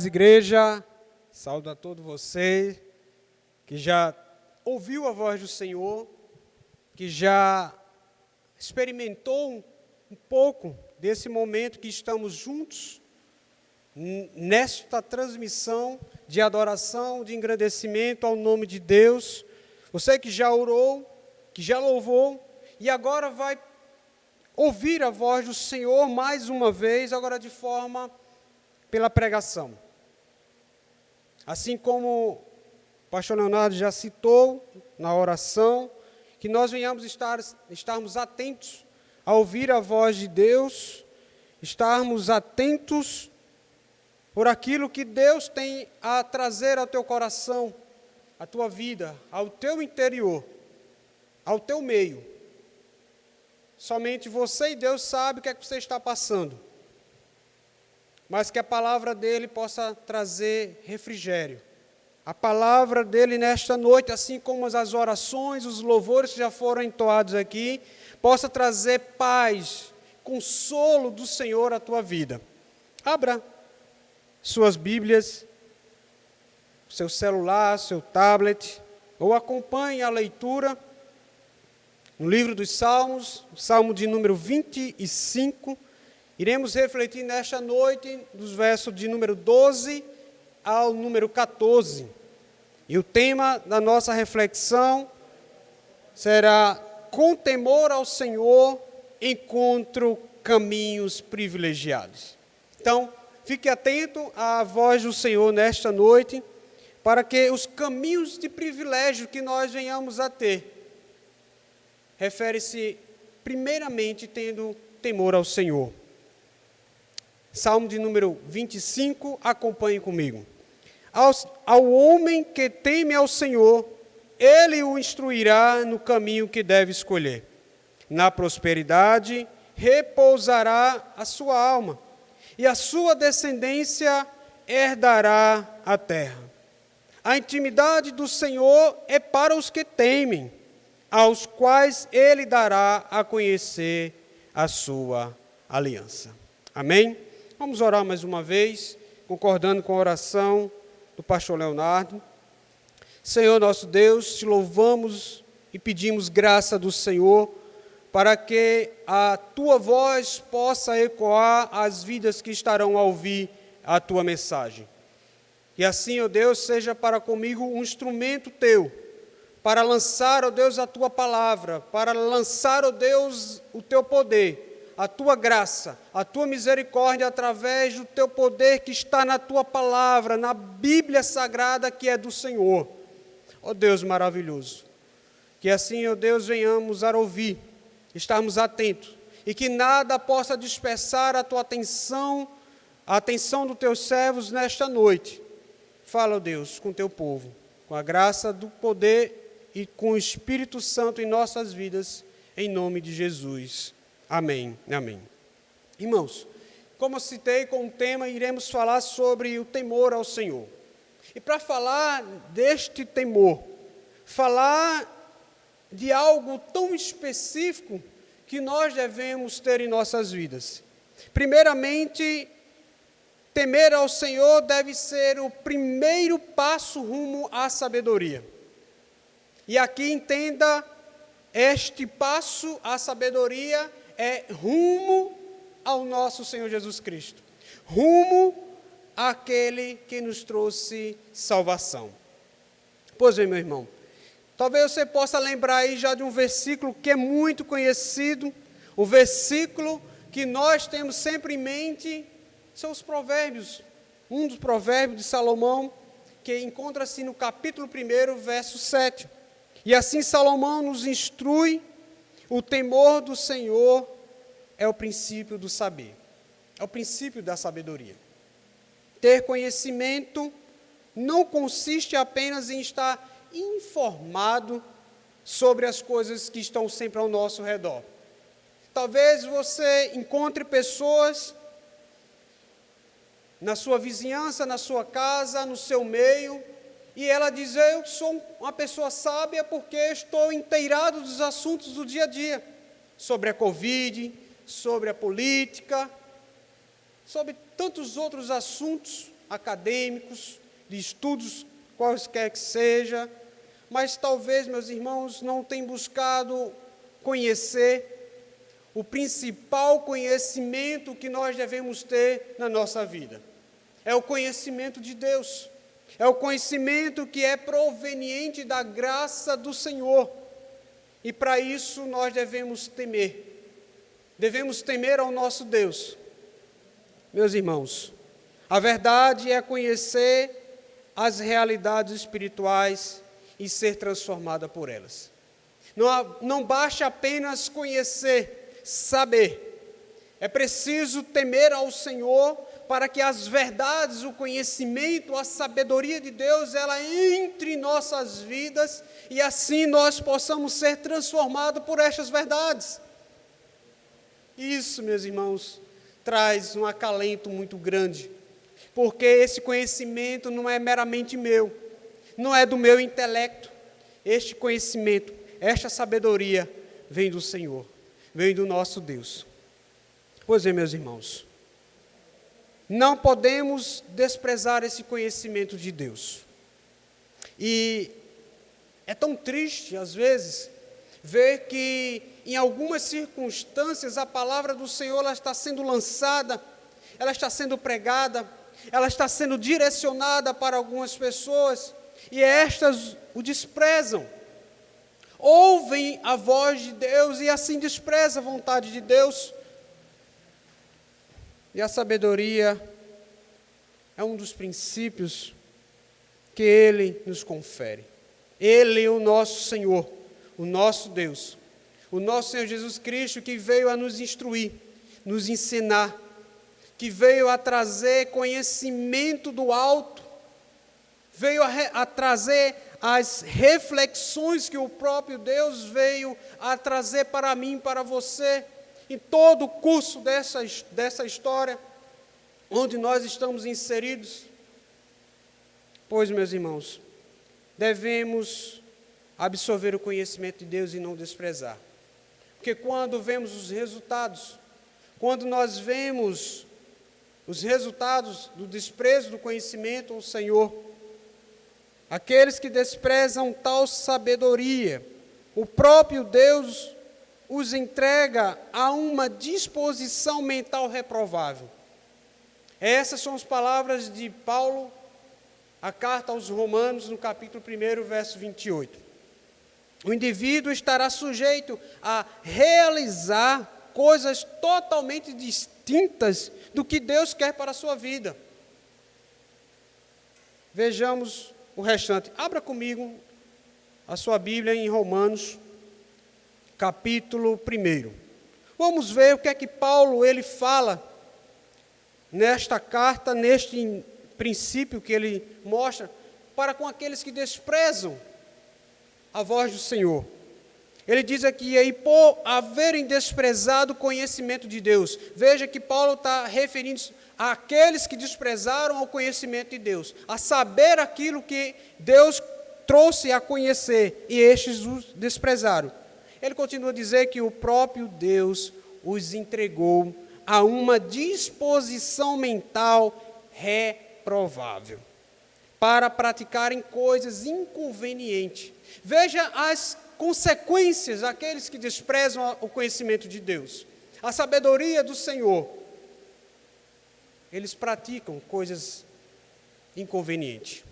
Igreja, saúdo a todos vocês que já ouviu a voz do Senhor, que já experimentou um pouco desse momento que estamos juntos nesta transmissão de adoração, de engrandecimento ao nome de Deus. Você que já orou, que já louvou e agora vai ouvir a voz do Senhor mais uma vez, agora de forma pela pregação. Assim como o pastor Leonardo já citou na oração, que nós venhamos estarmos atentos a ouvir a voz de Deus, estarmos atentos por aquilo que Deus tem a trazer ao teu coração, à tua vida, ao teu interior, ao teu meio. Somente você e Deus sabem o que é que você está passando. Mas que a palavra dele possa trazer refrigério. A palavra dele nesta noite, assim como as orações, os louvores que já foram entoados aqui, possa trazer paz, consolo do Senhor à tua vida. Abra suas Bíblias, seu celular, seu tablet, ou acompanhe a leitura no livro dos Salmos, Salmo de número 25. Iremos refletir nesta noite dos versos de número 12 ao número 14. E o tema da nossa reflexão será: com temor ao Senhor, encontro caminhos privilegiados. Então, fique atento à voz do Senhor nesta noite, para que os caminhos de privilégio que nós venhamos a ter, refere-se primeiramente tendo temor ao Senhor. Salmo de número 25, acompanhe comigo. Ao homem que teme ao Senhor, ele o instruirá no caminho que deve escolher. Na prosperidade repousará a sua alma, e a sua descendência herdará a terra. A intimidade do Senhor é para os que temem, aos quais ele dará a conhecer a sua aliança. Amém? Vamos orar mais uma vez, concordando com a oração do pastor Leonardo. Senhor nosso Deus, te louvamos e pedimos graça do Senhor para que a tua voz possa ecoar às vidas que estarão a ouvir a tua mensagem. E assim, ó Deus, seja para comigo um instrumento teu, para lançar, ó Deus, a tua palavra, para lançar, ó Deus, o teu poder, a tua graça, a tua misericórdia através do teu poder que está na tua palavra, na Bíblia Sagrada que é do Senhor. Ó Deus maravilhoso, que assim, ó Deus, venhamos a ouvir, estarmos atentos, e que nada possa dispersar a tua atenção, a atenção dos teus servos nesta noite. Fala, ó Deus, com teu povo, com a graça do poder e com o Espírito Santo em nossas vidas, em nome de Jesus. Amém, amém. Irmãos, como eu citei com o tema, iremos falar sobre o temor ao Senhor. E para falar deste temor, falar de algo tão específico que nós devemos ter em nossas vidas. Primeiramente, temer ao Senhor deve ser o primeiro passo rumo à sabedoria. E aqui entenda, este passo à sabedoria é rumo ao nosso Senhor Jesus Cristo, rumo àquele que nos trouxe salvação. Pois bem, meu irmão, talvez você possa lembrar aí já de um versículo que é muito conhecido, o versículo que nós temos sempre em mente, são os provérbios, um dos provérbios de Salomão, que encontra-se no capítulo 1, verso 7. E assim Salomão nos instrui: o temor do Senhor é o princípio do saber, é o princípio da sabedoria. Ter conhecimento não consiste apenas em estar informado sobre as coisas que estão sempre ao nosso redor. Talvez você encontre pessoas na sua vizinhança, na sua casa, no seu meio, e ela diz: eu sou uma pessoa sábia porque estou inteirado dos assuntos do dia a dia, sobre a Covid, sobre a política, sobre tantos outros assuntos acadêmicos, de estudos quaisquer que seja, mas talvez, meus irmãos, não tenham buscado conhecer o principal conhecimento que nós devemos ter na nossa vida. É o conhecimento de Deus. É o conhecimento que é proveniente da graça do Senhor. E para isso nós devemos temer. Devemos temer ao nosso Deus. Meus irmãos, a verdade é conhecer as realidades espirituais e ser transformada por elas. Não basta apenas conhecer, saber. É preciso temer ao Senhor para que as verdades, o conhecimento, a sabedoria de Deus, ela entre em nossas vidas e assim nós possamos ser transformados por estas verdades. Isso, meus irmãos, traz um acalento muito grande, porque esse conhecimento não é meramente meu, não é do meu intelecto. Este conhecimento, esta sabedoria vem do Senhor, vem do nosso Deus. Pois é, meus irmãos, não podemos desprezar esse conhecimento de Deus. E é tão triste, às vezes, ver que em algumas circunstâncias a palavra do Senhor ela está sendo lançada, ela está sendo pregada, ela está sendo direcionada para algumas pessoas, e estas o desprezam. Ouvem a voz de Deus e assim desprezam a vontade de Deus. E a sabedoria é um dos princípios que Ele nos confere. Ele é o nosso Senhor, o nosso Deus, o nosso Senhor Jesus Cristo, que veio a nos instruir, nos ensinar, que veio a trazer conhecimento do alto, veio a trazer as reflexões que o próprio Deus veio a trazer para mim, para você, em todo o curso dessa história, onde nós estamos inseridos. Pois, meus irmãos, devemos absorver o conhecimento de Deus e não desprezar. Porque quando vemos os resultados, quando nós vemos os resultados do desprezo do conhecimento ao Senhor, aqueles que desprezam tal sabedoria, o próprio Deus os entrega a uma disposição mental reprovável. Essas são as palavras de Paulo, a carta aos Romanos, no capítulo 1, verso 28. O indivíduo estará sujeito a realizar coisas totalmente distintas do que Deus quer para a sua vida. Vejamos o restante. Abra comigo a sua Bíblia em Romanos, capítulo 1. Vamos ver o que é que Paulo ele fala nesta carta, neste princípio que ele mostra para com aqueles que desprezam a voz do Senhor. Ele diz aqui, aí, por haverem desprezado o conhecimento de Deus. Veja que Paulo está referindo-se àqueles que desprezaram o conhecimento de Deus, a saber aquilo que Deus trouxe a conhecer, e estes os desprezaram. Ele continua a dizer que o próprio Deus os entregou a uma disposição mental reprovável, para praticarem coisas inconvenientes. Veja as consequências daqueles que desprezam o conhecimento de Deus, a sabedoria do Senhor. Eles praticam coisas inconvenientes.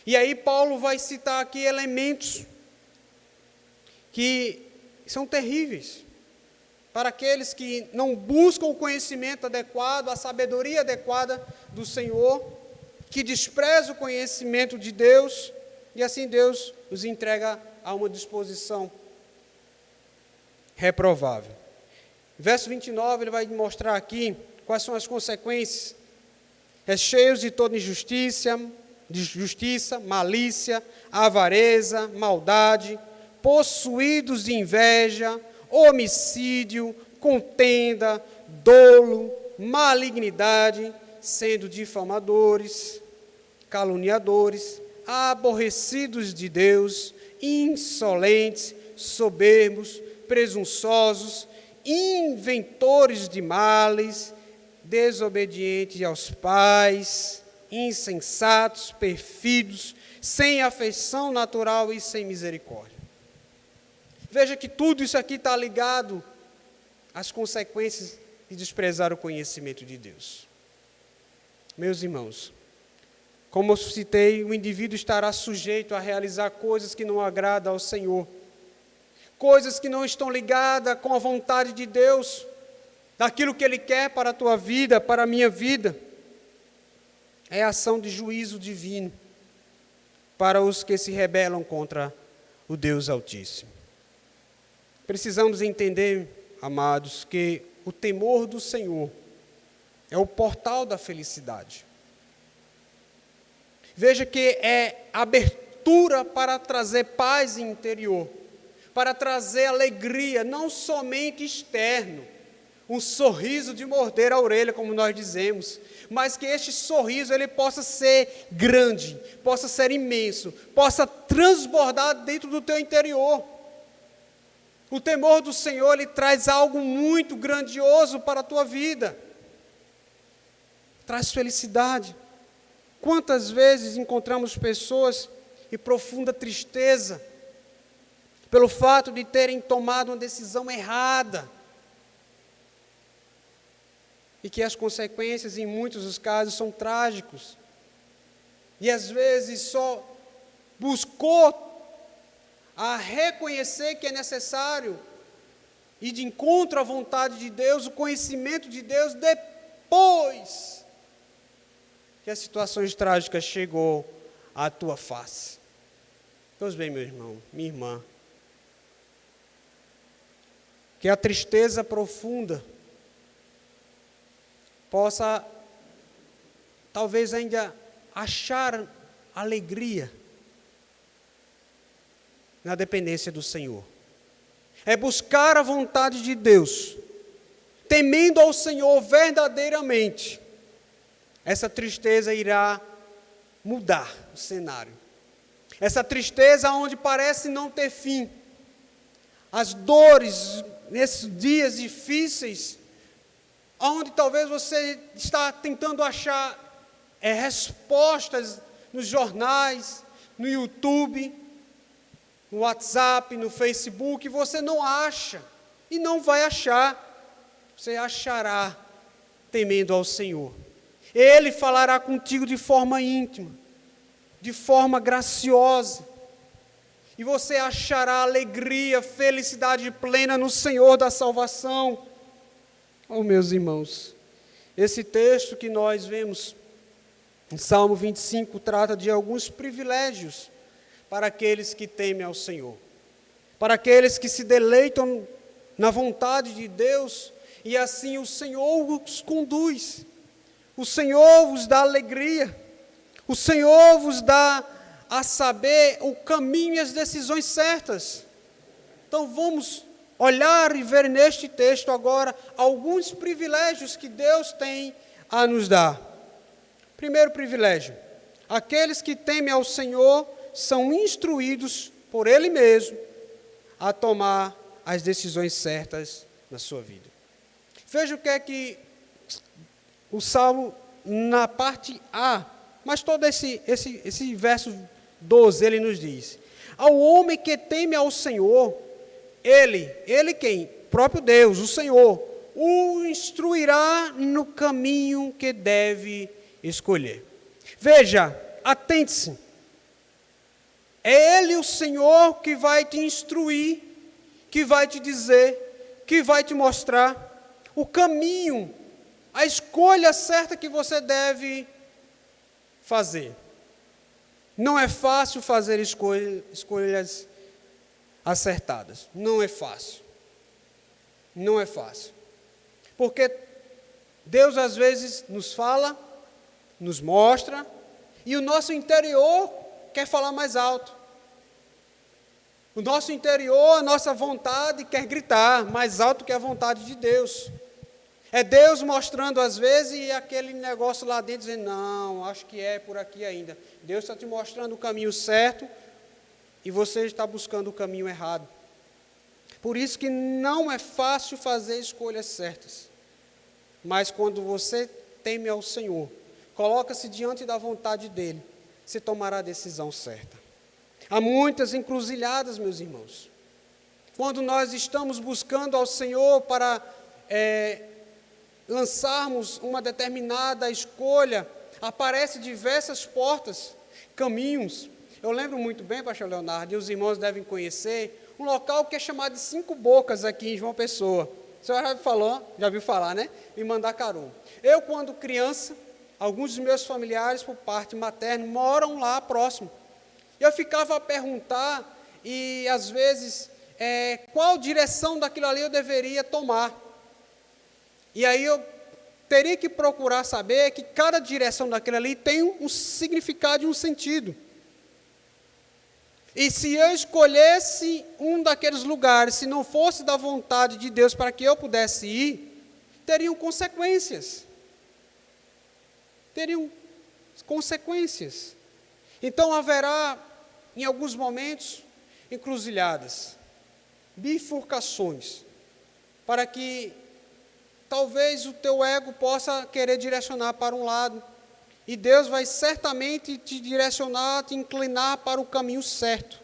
E aí Paulo vai citar aqui elementos que são terríveis para aqueles que não buscam o conhecimento adequado, a sabedoria adequada do Senhor, que desprezam o conhecimento de Deus, e assim Deus os entrega a uma disposição reprovável. Verso 29, ele vai mostrar aqui quais são as consequências. É cheios de toda injustiça, malícia, avareza, maldade, possuídos de inveja, homicídio, contenda, dolo, malignidade, sendo difamadores, caluniadores, aborrecidos de Deus, insolentes, soberbos, presunçosos, inventores de males, desobedientes aos pais, insensatos, perfidos, sem afeição natural e sem misericórdia. Veja que tudo isso aqui está ligado às consequências de desprezar o conhecimento de Deus. Meus irmãos, como eu citei, o indivíduo estará sujeito a realizar coisas que não agradam ao Senhor, coisas que não estão ligadas com a vontade de Deus, daquilo que Ele quer para a tua vida, para a minha vida. É ação de juízo divino para os que se rebelam contra o Deus Altíssimo. Precisamos entender, amados, que o temor do Senhor é o portal da felicidade. Veja que é abertura para trazer paz interior, para trazer alegria, não somente externo, um sorriso de morder a orelha, como nós dizemos, mas que este sorriso ele possa ser grande, possa ser imenso, possa transbordar dentro do teu interior. O temor do Senhor, ele traz algo muito grandioso para a tua vida. Traz felicidade. Quantas vezes encontramos pessoas em profunda tristeza pelo fato de terem tomado uma decisão errada e que as consequências, em muitos dos casos, são trágicos. E às vezes só buscou a reconhecer que é necessário ir de encontro à vontade de Deus, o conhecimento de Deus, depois que as situações trágicas chegou à tua face. Pois bem, meu irmão, minha irmã, que a tristeza profunda possa, talvez ainda, achar alegria na dependência do Senhor. É buscar a vontade de Deus, temendo ao Senhor verdadeiramente. Essa tristeza irá mudar o cenário. Essa tristeza onde parece não ter fim. As dores nesses dias difíceis, onde talvez você está tentando achar respostas nos jornais, no YouTube, no WhatsApp, no Facebook, você não acha e não vai achar. Você achará temendo ao Senhor. Ele falará contigo de forma íntima, de forma graciosa, e você achará alegria, felicidade plena no Senhor da salvação. Oh, meus irmãos, esse texto que nós vemos em Salmo 25 trata de alguns privilégios para aqueles que temem ao Senhor, para aqueles que se deleitam na vontade de Deus, e assim o Senhor os conduz, o Senhor vos dá alegria, o Senhor vos dá a saber o caminho e as decisões certas. Então vamos olhar e ver neste texto agora alguns privilégios que Deus tem a nos dar. Primeiro privilégio: aqueles que temem ao Senhor são instruídos por Ele mesmo a tomar as decisões certas na sua vida. Veja o que é que o Salmo, na parte A, mas todo esse verso 12, ele nos diz: ao homem que teme ao Senhor, ele quem? Próprio Deus, o Senhor, o instruirá no caminho que deve escolher. Veja, atente-se. É Ele, o Senhor, que vai te instruir, que vai te dizer, que vai te mostrar o caminho, a escolha certa que você deve fazer. Não é fácil fazer escolhas acertadas. Não é fácil. Não é fácil. Porque Deus às vezes nos fala, nos mostra, e o nosso interior quer falar mais alto. O nosso interior, a nossa vontade quer gritar mais alto que a vontade de Deus. É Deus mostrando às vezes e aquele negócio lá dentro dizendo: não, acho que é por aqui ainda. Deus está te mostrando o caminho certo e você está buscando o caminho errado. Por isso que não é fácil fazer escolhas certas. Mas quando você teme ao Senhor, coloca-se diante da vontade dele, se tomará a decisão certa. Há muitas encruzilhadas, meus irmãos. Quando nós estamos buscando ao Senhor para lançarmos uma determinada escolha, aparecem diversas portas, caminhos. Eu lembro muito bem, pastor Leonardo, e os irmãos devem conhecer, um local que é chamado de Cinco Bocas, aqui em João Pessoa. O senhor já viu falar, né? Em Mandacaru. Eu, quando criança, alguns dos meus familiares, por parte materna, moram lá próximo. Eu ficava a perguntar, e às vezes, qual direção daquilo ali eu deveria tomar. E aí eu teria que procurar saber que cada direção daquilo ali tem um significado e um sentido. E se eu escolhesse um daqueles lugares, se não fosse da vontade de Deus para que eu pudesse ir, teriam consequências. Então haverá, em alguns momentos, encruzilhadas, bifurcações, para que talvez o teu ego possa querer direcionar para um lado, e Deus vai certamente te direcionar, te inclinar para o caminho certo.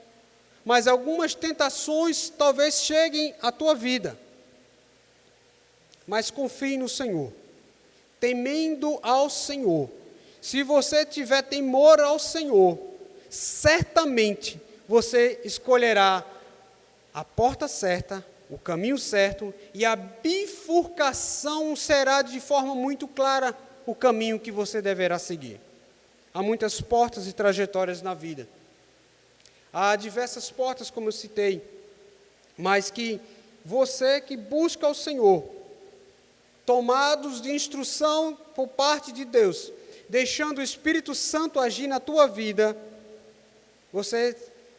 Mas algumas tentações talvez cheguem à tua vida. Mas confie no Senhor, temendo ao Senhor. Se você tiver temor ao Senhor, certamente você escolherá a porta certa, o caminho certo, e a bifurcação será de forma muito clara o caminho que você deverá seguir. Há muitas portas e trajetórias na vida. Há diversas portas, como eu citei, mas que você que busca o Senhor, tomados de instrução por parte de Deus, deixando o Espírito Santo agir na tua vida, você,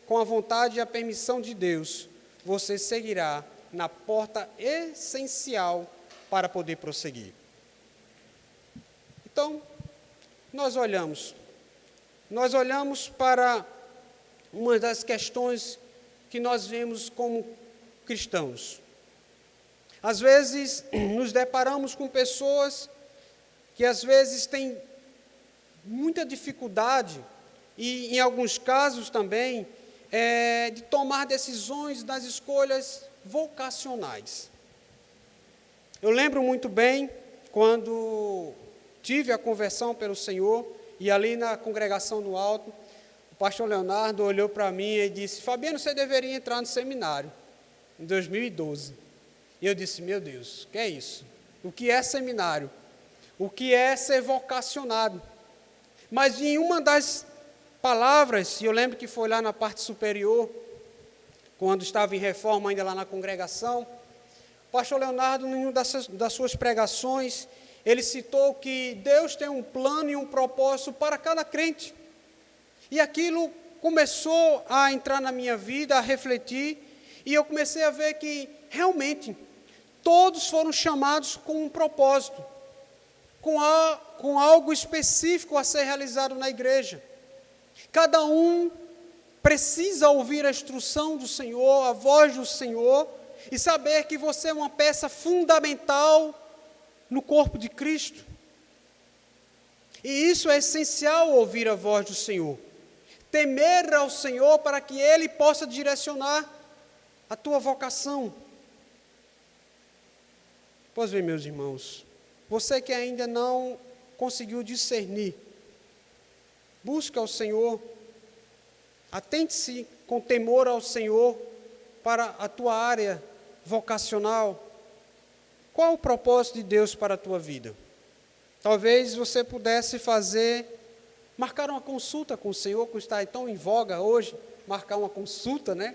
com a vontade e a permissão de Deus, você seguirá na porta essencial para poder prosseguir. Então, nós olhamos para uma das questões que nós vemos como cristãos. Às vezes, nos deparamos com pessoas que às vezes têm muita dificuldade, e em alguns casos também, de tomar decisões nas escolhas vocacionais. Eu lembro muito bem quando tive a conversão pelo Senhor, e ali na congregação no alto, o pastor Leonardo olhou para mim e disse: Fabiano, você deveria entrar no seminário, em 2012. E eu disse: meu Deus, o que é isso? O que é seminário? O que é ser vocacionado? Mas em uma das palavras, e eu lembro que foi lá na parte superior, quando estava em reforma ainda lá na congregação, o pastor Leonardo, em uma das suas pregações, ele citou que Deus tem um plano e um propósito para cada crente. E aquilo começou a entrar na minha vida, a refletir, e eu comecei a ver que, realmente, todos foram chamados com um propósito, com algo específico a ser realizado na igreja. Cada um precisa ouvir a instrução do Senhor, a voz do Senhor, e saber que você é uma peça fundamental no corpo de Cristo. E isso é essencial, ouvir a voz do Senhor. Temer ao Senhor para que Ele possa direcionar a tua vocação. Pois bem, meus irmãos, você que ainda não conseguiu discernir, busca ao Senhor, atente-se com temor ao Senhor para a tua área vocacional. Qual o propósito de Deus para a tua vida? Talvez você pudesse marcar uma consulta com o Senhor, que está tão em voga hoje, marcar uma consulta, né?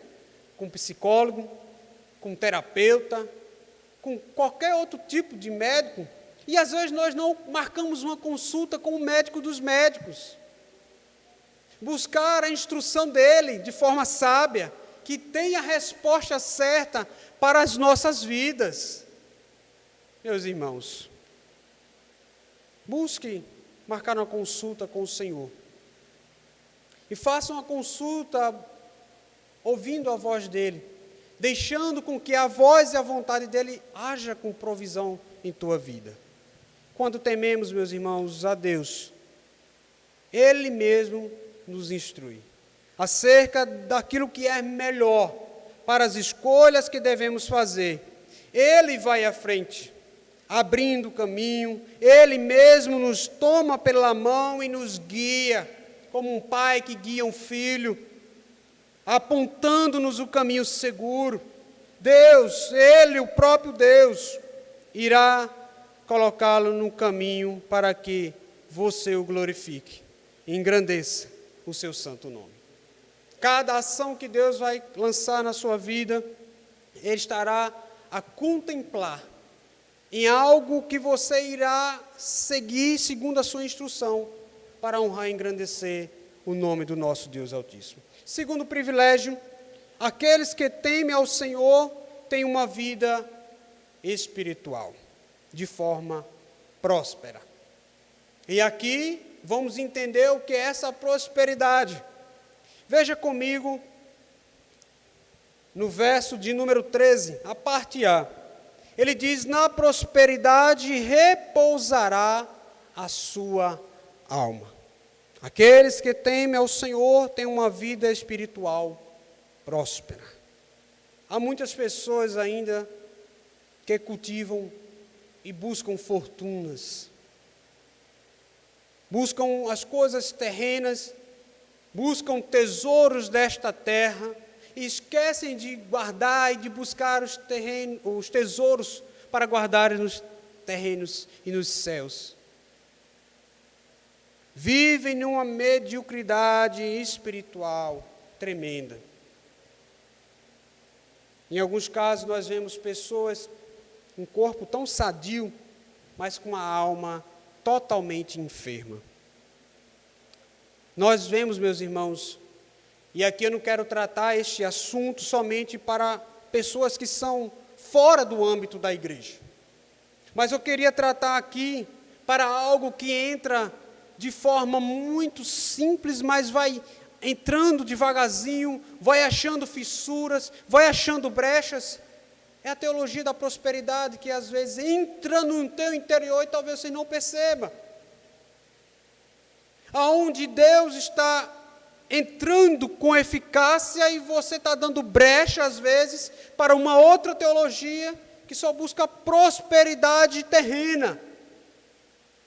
Com um psicólogo, com um terapeuta, com qualquer outro tipo de médico. E às vezes nós não marcamos uma consulta com o médico dos médicos. Buscar a instrução dele de forma sábia, que tenha a resposta certa para as nossas vidas. Meus irmãos, busque marcar uma consulta com o Senhor. E faça uma consulta ouvindo a voz dele, deixando com que a voz e a vontade dele haja com provisão em tua vida. Quando tememos, meus irmãos, a Deus, Ele mesmo nos instrui acerca daquilo que é melhor para as escolhas que devemos fazer. Ele vai à frente, abrindo o caminho, Ele mesmo nos toma pela mão e nos guia, como um pai que guia um filho, apontando-nos o caminho seguro. Deus, Ele, o próprio Deus, irá colocá-lo no caminho para que você o glorifique, engrandeça o seu santo nome. Cada ação que Deus vai lançar na sua vida, Ele estará a contemplar em algo que você irá seguir segundo a sua instrução, para honrar e engrandecer o nome do nosso Deus Altíssimo. Segundo privilégio, aqueles que temem ao Senhor têm uma vida espiritual, de forma próspera. E aqui vamos entender o que é essa prosperidade. Veja comigo no verso de número 13, a parte A. Ele diz: na prosperidade repousará a sua alma. Aqueles que temem ao Senhor têm uma vida espiritual próspera. Há muitas pessoas ainda que cultivam e buscam fortunas, buscam as coisas terrenas, buscam tesouros desta terra e esquecem de guardar e de buscar os tesouros para guardar nos terrenos e nos céus. Vivem numa mediocridade espiritual tremenda. Em alguns casos nós vemos pessoas com um corpo tão sadio, mas com a alma totalmente enferma. Nós vemos, meus irmãos, e aqui eu não quero tratar este assunto somente para pessoas que são fora do âmbito da igreja, mas eu queria tratar aqui para algo que entra de forma muito simples, mas vai entrando devagarzinho, vai achando fissuras, vai achando brechas. É a teologia da prosperidade que às vezes entra no teu interior e talvez você não perceba. Aonde Deus está entrando com eficácia e você está dando brecha às vezes para uma outra teologia que só busca prosperidade terrena.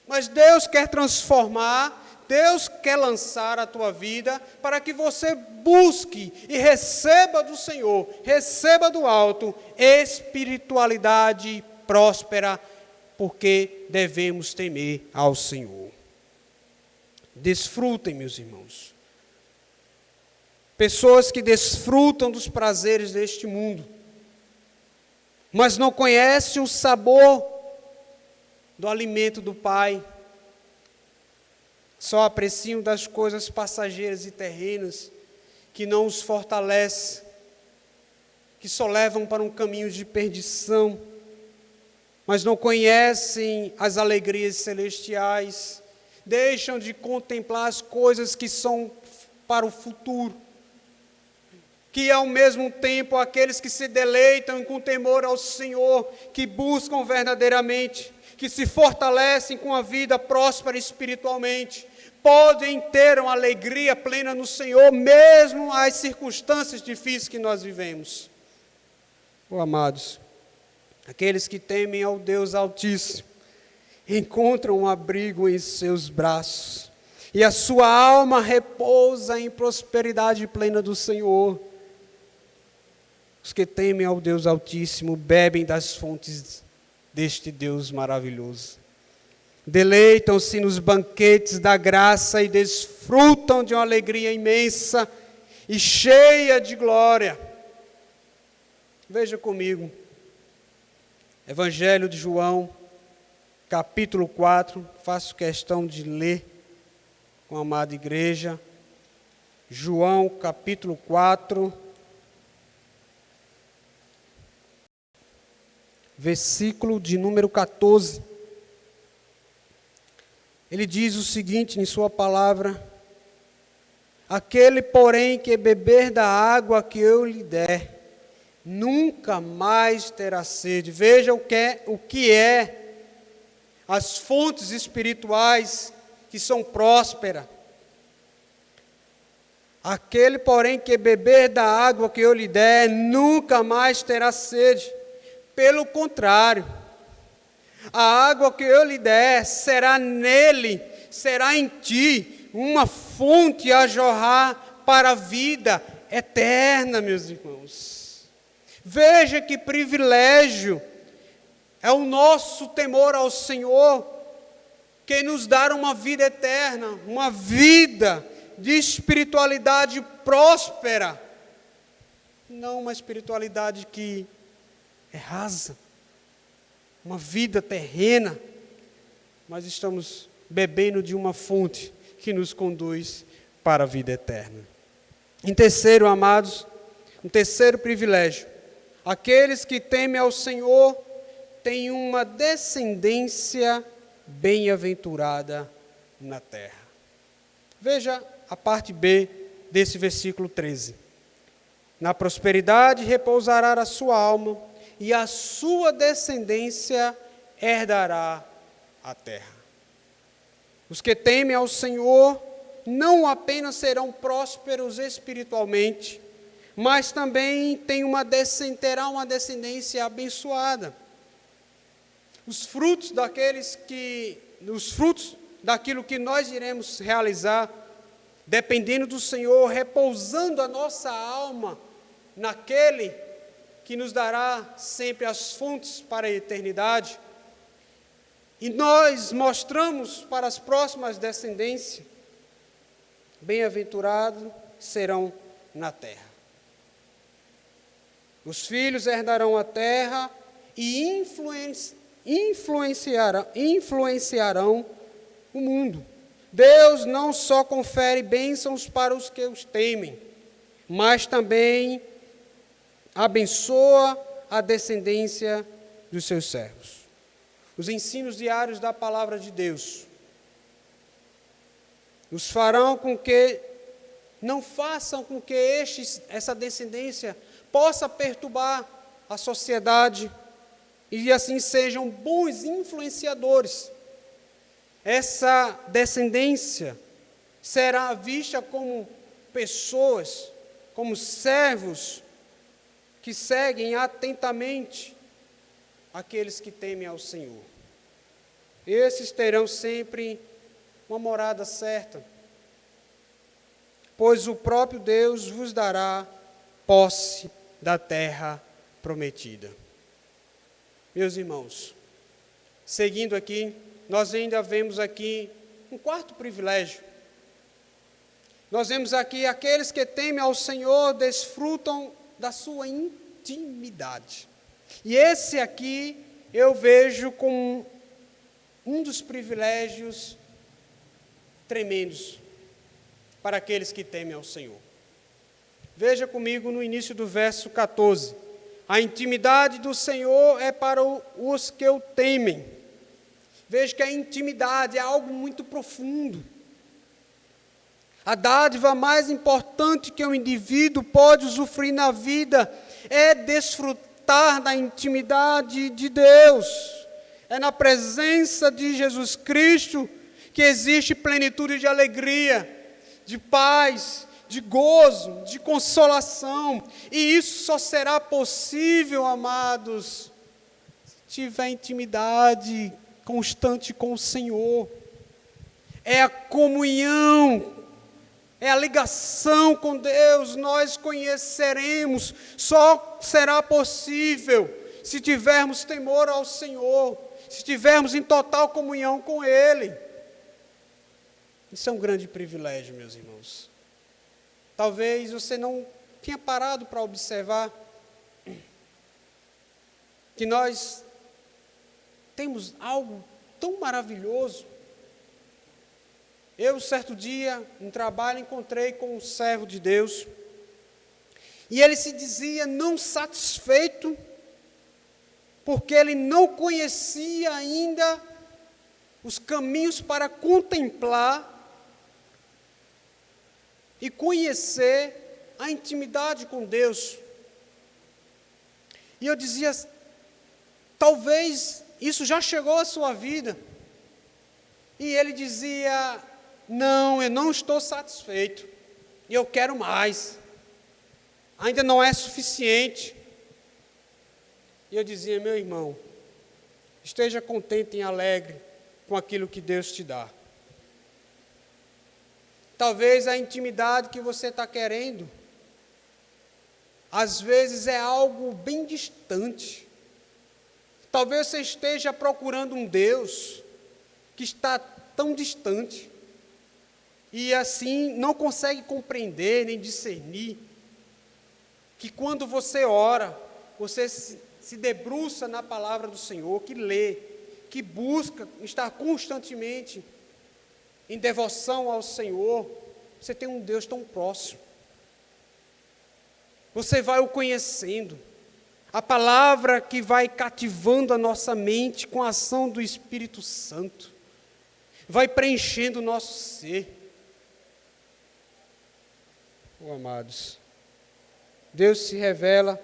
Mas Deus quer transformar, Deus quer lançar a tua vida para que você busque e receba do Senhor, receba do alto, espiritualidade próspera, porque devemos temer ao Senhor. Desfrutem, meus irmãos. Pessoas que desfrutam dos prazeres deste mundo, mas não conhecem o sabor do alimento do Pai, só apreciam das coisas passageiras e terrenas, que não os fortalecem, que só levam para um caminho de perdição, mas não conhecem as alegrias celestiais, deixam de contemplar as coisas que são para o futuro, que ao mesmo tempo aqueles que se deleitam com temor ao Senhor, que buscam verdadeiramente, que se fortalecem com a vida próspera espiritualmente, podem ter uma alegria plena no Senhor, mesmo as circunstâncias difíceis que nós vivemos. Oh, amados, aqueles que temem ao Deus Altíssimo, encontram um abrigo em seus braços, e a sua alma repousa em prosperidade plena do Senhor. Os que temem ao Deus Altíssimo bebem das fontes deste Deus maravilhoso. Deleitam-se nos banquetes da graça e desfrutam de uma alegria imensa e cheia de glória. Veja comigo, Evangelho de João, capítulo 4, faço questão de ler com a amada igreja. João, capítulo 4, versículo de número 14. Ele diz o seguinte em sua palavra: aquele, porém, que beber da água que eu lhe der, nunca mais terá sede. Veja o que é as fontes espirituais que são prósperas, Aquele, porém, que beber da água que eu lhe der, nunca mais terá sede. Pelo contrário, a água que eu lhe der será nele, será em ti, uma fonte a jorrar para a vida eterna, meus irmãos. Veja que privilégio é o nosso temor ao Senhor, que nos dá uma vida eterna, uma vida de espiritualidade próspera, não uma espiritualidade que é rasa, uma vida terrena, mas estamos bebendo de uma fonte que nos conduz para a vida eterna. Em terceiro, amados, um terceiro privilégio, aqueles que temem ao Senhor têm uma descendência bem-aventurada na terra. Veja a parte B desse versículo 13. Na prosperidade repousará a sua alma, e a sua descendência herdará a terra. Os que temem ao Senhor não apenas serão prósperos espiritualmente, mas também terá uma descendência abençoada. Os frutos daquilo que nós iremos realizar, dependendo do Senhor, repousando a nossa alma naquele que nos dará sempre as fontes para a eternidade, e nós mostramos para as próximas descendências, bem-aventurados serão na terra. Os filhos herdarão a terra e influenciarão o mundo. Deus não só confere bênçãos para os que os temem, mas também abençoa a descendência dos seus servos. Os ensinos diários da palavra de Deus nos farão com que não façam com que essa descendência possa perturbar a sociedade e assim sejam bons influenciadores. Essa descendência será vista como pessoas, como servos que seguem atentamente aqueles que temem ao Senhor. Esses terão sempre uma morada certa, pois o próprio Deus vos dará posse da terra prometida. Meus irmãos, seguindo aqui, nós ainda vemos aqui um quarto privilégio. Nós vemos aqui aqueles que temem ao Senhor desfrutam da sua intimidade. E esse aqui eu vejo como um dos privilégios tremendos para aqueles que temem ao Senhor. Veja comigo no início do verso 14. A intimidade do Senhor é para os que o temem. Veja que a intimidade é algo muito profundo. A dádiva mais importante que um indivíduo pode usufruir na vida é desfrutar da intimidade de Deus. É na presença de Jesus Cristo que existe plenitude de alegria, de paz, de gozo, de consolação. E isso só será possível, amados, se tiver intimidade constante com o Senhor. É a comunhão, é a ligação com Deus, nós conheceremos, só será possível se tivermos temor ao Senhor, se estivermos em total comunhão com Ele. Isso é um grande privilégio, meus irmãos. Talvez você não tenha parado para observar que nós temos algo tão maravilhoso. Eu, certo dia, em trabalho, encontrei com um servo de Deus, e ele se dizia não satisfeito, porque ele não conhecia ainda os caminhos para contemplar e conhecer a intimidade com Deus. E eu dizia, talvez isso já chegou à sua vida. E ele dizia, não, eu não estou satisfeito. E eu quero mais. Ainda não é suficiente. E eu dizia, meu irmão, esteja contente e alegre com aquilo que Deus te dá. Talvez a intimidade que você está querendo, às vezes é algo bem distante. Talvez você esteja procurando um Deus que está tão distante e assim não consegue compreender nem discernir que quando você ora, você se debruça na palavra do Senhor, que lê, que busca estar constantemente em devoção ao Senhor, você tem um Deus tão próximo. Você vai o conhecendo. A palavra que vai cativando a nossa mente com a ação do Espírito Santo, vai preenchendo o nosso ser. Oh, amados, Deus se revela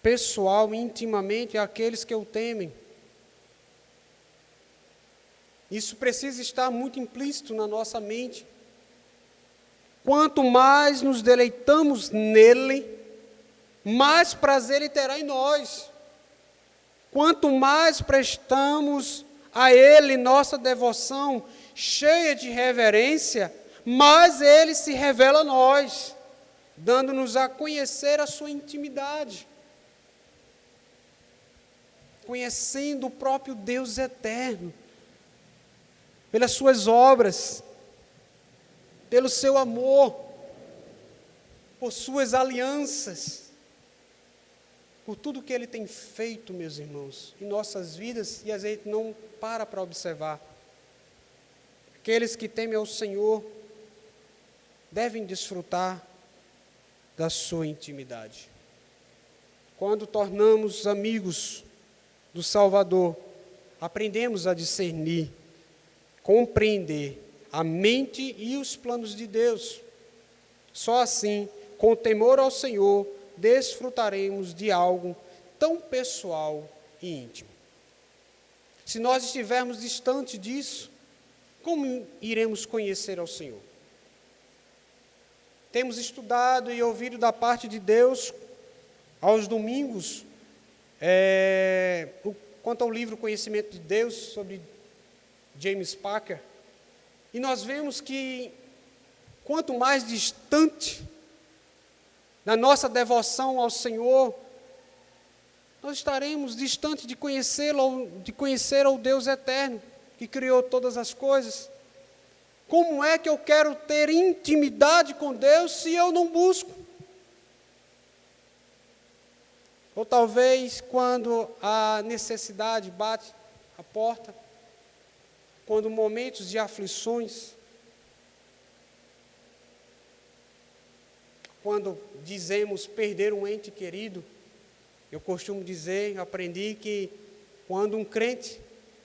pessoal e intimamente àqueles que o temem. Isso precisa estar muito implícito na nossa mente. Quanto mais nos deleitamos nele, mais prazer ele terá em nós. Quanto mais prestamos a ele nossa devoção cheia de reverência, mais ele se revela a nós, dando-nos a conhecer a sua intimidade. Conhecendo o próprio Deus eterno, pelas suas obras, pelo seu amor, por suas alianças, por tudo que Ele tem feito, meus irmãos, em nossas vidas, e a gente não para observar. Aqueles que temem ao Senhor devem desfrutar da sua intimidade. Quando tornamos amigos do Salvador, aprendemos a discernir, compreender a mente e os planos de Deus. Só assim, com temor ao Senhor, desfrutaremos de algo tão pessoal e íntimo. Se nós estivermos distante disso, como iremos conhecer ao Senhor? Temos estudado e ouvido da parte de Deus, aos domingos, quanto ao livro Conhecimento de Deus, sobre James Packer, e nós vemos que quanto mais distante da nossa devoção ao Senhor, nós estaremos distante de conhecê-lo, de conhecer ao Deus eterno, que criou todas as coisas. Como é que eu quero ter intimidade com Deus se eu não busco? Ou talvez quando a necessidade bate a porta, quando momentos de aflições, quando dizemos perder um ente querido, eu costumo dizer, aprendi que quando um crente,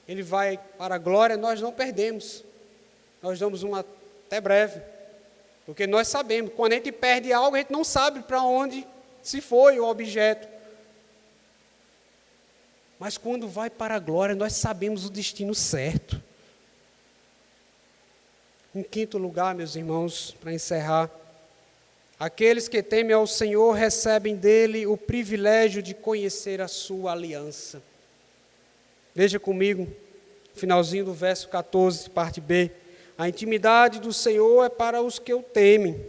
ele vai para a glória, nós não perdemos, nós damos uma até breve, porque nós sabemos, quando a gente perde algo, a gente não sabe para onde se foi o objeto, mas quando vai para a glória, nós sabemos o destino certo. Em quinto lugar, meus irmãos, para encerrar, aqueles que temem ao Senhor recebem dele o privilégio de conhecer a sua aliança. Veja comigo, finalzinho do verso 14, parte B. A intimidade do Senhor é para os que o temem,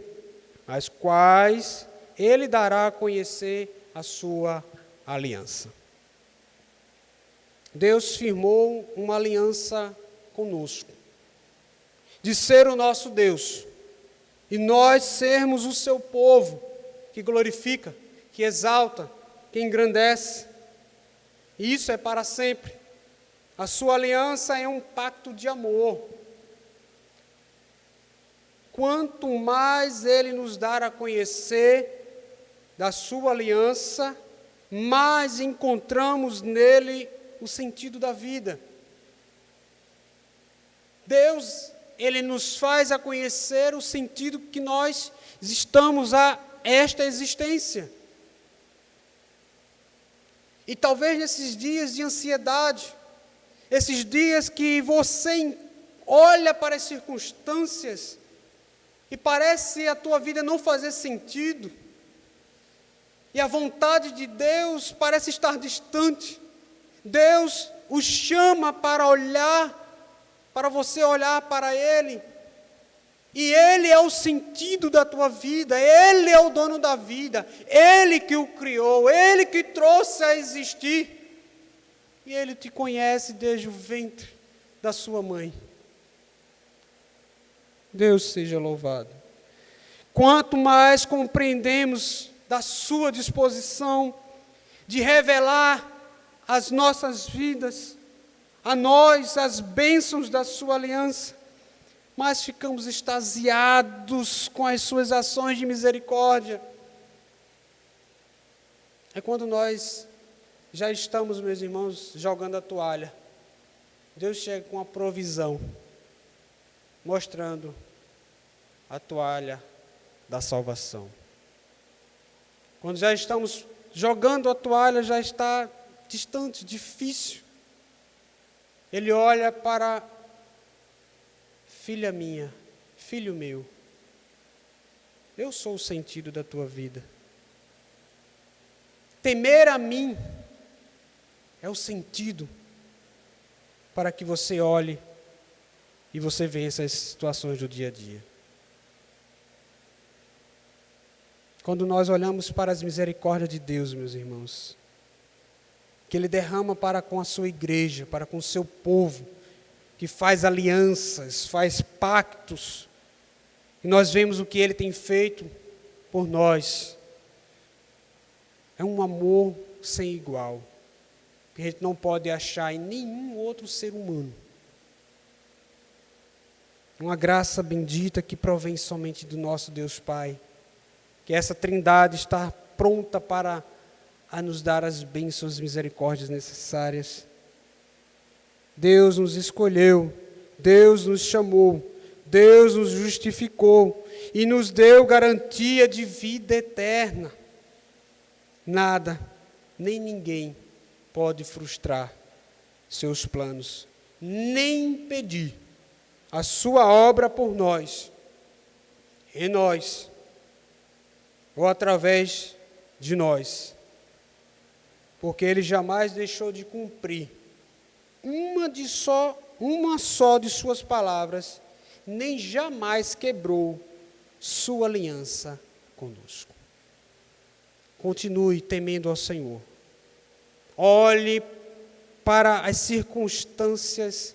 as quais ele dará a conhecer a sua aliança. Deus firmou uma aliança conosco, de ser o nosso Deus, e nós sermos o seu povo, que glorifica, que exalta, que engrandece, e isso é para sempre. A sua aliança é um pacto de amor. Quanto mais ele nos dar a conhecer da sua aliança, mais encontramos nele o sentido da vida. Deus, ele nos faz a conhecer o sentido que nós estamos a esta existência. E talvez nesses dias de ansiedade, esses dias que você olha para as circunstâncias e parece a tua vida não fazer sentido, e a vontade de Deus parece estar distante, Deus o chama para olhar, para você olhar para Ele, e Ele é o sentido da tua vida, Ele é o dono da vida, Ele que o criou, Ele que trouxe a existir, e Ele te conhece desde o ventre da sua mãe. Deus seja louvado. Quanto mais compreendemos da sua disposição de revelar as nossas vidas, a nós as bênçãos da sua aliança, mais ficamos extasiados com as suas ações de misericórdia. É quando nós já estamos, meus irmãos, jogando a toalha, Deus chega com a provisão, mostrando a toalha da salvação. Quando já estamos jogando a toalha, já está distante, difícil. Ele olha para: filha minha, filho meu, eu sou o sentido da tua vida. Temer a mim é o sentido para que você olhe e você vença as situações do dia a dia. Quando nós olhamos para as misericórdias de Deus, meus irmãos, que Ele derrama para com a sua igreja, para com o seu povo, que faz alianças, faz pactos, e nós vemos o que Ele tem feito por nós, é um amor sem igual, que a gente não pode achar em nenhum outro ser humano. Uma graça bendita que provém somente do nosso Deus Pai, que essa trindade está pronta para nos dar as bênçãos e misericórdias necessárias. Deus nos escolheu, Deus nos chamou, Deus nos justificou e nos deu garantia de vida eterna. Nada, nem ninguém pode frustrar seus planos, nem impedir a sua obra por nós, em nós, ou através de nós, porque Ele jamais deixou de cumprir uma só de suas palavras, nem jamais quebrou sua aliança conosco. Continue temendo ao Senhor. Olhe para as circunstâncias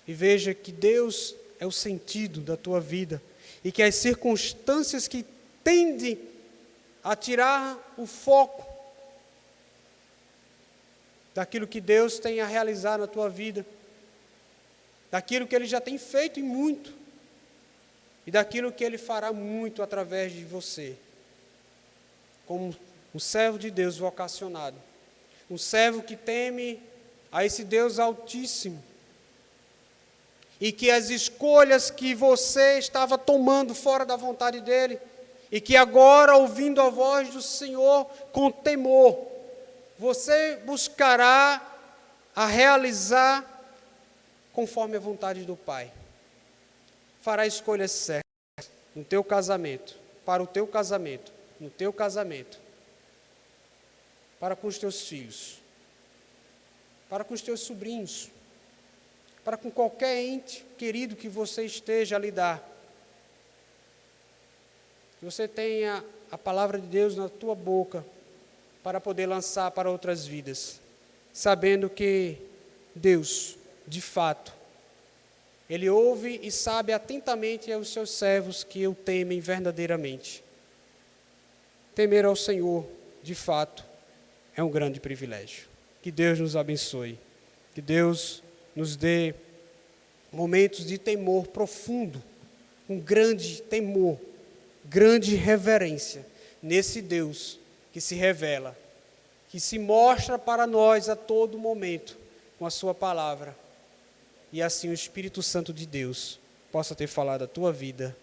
e veja que Deus é o sentido da tua vida e que as circunstâncias que tendem a tirar o foco daquilo que Deus tem a realizar na tua vida, daquilo que Ele já tem feito e muito, e daquilo que Ele fará muito através de você, como um servo de Deus vocacionado, um servo que teme a esse Deus Altíssimo, e que as escolhas que você estava tomando fora da vontade dEle, e que agora, ouvindo a voz do Senhor com temor, você buscará a realizar conforme a vontade do Pai. Fará escolhas certas no teu casamento, para o teu casamento, no teu casamento, para com os teus filhos, para com os teus sobrinhos, para com qualquer ente querido que você esteja a lidar. Que você tenha a palavra de Deus na tua boca para poder lançar para outras vidas, sabendo que Deus, de fato, Ele ouve e sabe atentamente aos seus servos que o temem verdadeiramente. Temer ao Senhor, de fato, é um grande privilégio. Que Deus nos abençoe, que Deus nos dê momentos de temor profundo, um grande temor, grande reverência nesse Deus que se revela, que se mostra para nós a todo momento com a sua palavra, e assim o Espírito Santo de Deus possa ter falado a tua vida